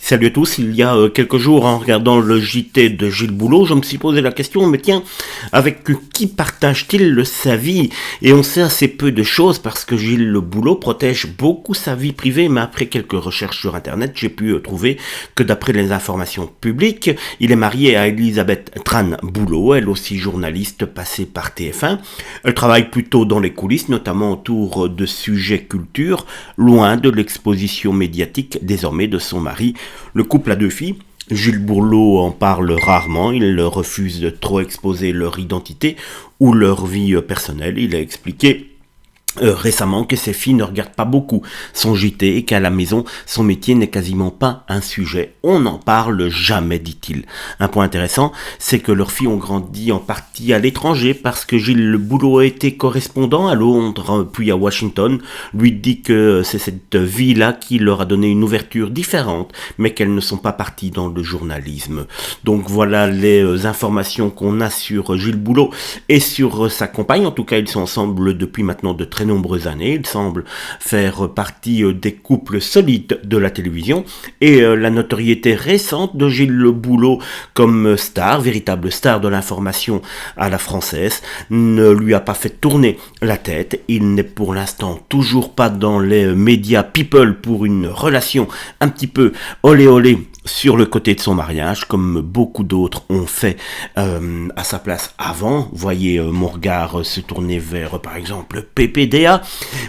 Salut à tous, il y a quelques jours, en regardant le JT de Gilles Boulot, je me suis posé la question, mais tiens, avec qui partage-t-il sa vie? Et on sait assez peu de choses parce que Gilles Boulot protège beaucoup sa vie privée, mais après quelques recherches sur Internet, j'ai pu trouver que d'après les informations publiques, il est marié à Elisabeth Tran Boulot, elle aussi journaliste passée par TF1. Elle travaille plutôt dans les coulisses, notamment autour de sujets culture, loin de l'exposition médiatique désormais de son mari. Le couple a 2 filles. Gilles Boulot en parle rarement, il refuse de trop exposer leur identité ou leur vie personnelle. Il a expliqué récemment que ses filles ne regardent pas beaucoup son JT et qu'à la maison, son métier n'est quasiment pas un sujet. On n'en parle jamais, dit-il. Un point intéressant, c'est que leurs filles ont grandi en partie à l'étranger parce que Gilles Boulot a été correspondant à Londres puis à Washington. Lui dit que c'est cette vie-là qui leur a donné une ouverture différente, mais qu'elles ne sont pas parties dans le journalisme. Donc voilà les informations qu'on a sur Gilles Boulot et sur sa compagne. En tout cas, ils sont ensemble depuis maintenant de très nombreuses années. Il semble faire partie des couples solides de la télévision et la notoriété récente de Gilles Boulot comme star, véritable star de l'information à la française, ne lui a pas fait tourner la tête. Il n'est pour l'instant toujours pas dans les médias people pour une relation un petit peu olé olé sur le côté de son mariage, comme beaucoup d'autres ont fait à sa place avant. Voyez mon regard se tourner vers, par exemple, PPDA,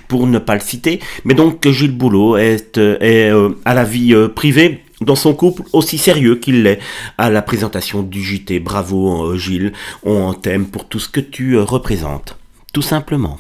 pour ne pas le citer. Mais donc, Gilles Boulot est à la vie privée dans son couple aussi sérieux qu'il l'est à la présentation du JT. Bravo Gilles, on t'aime pour tout ce que tu représentes, tout simplement.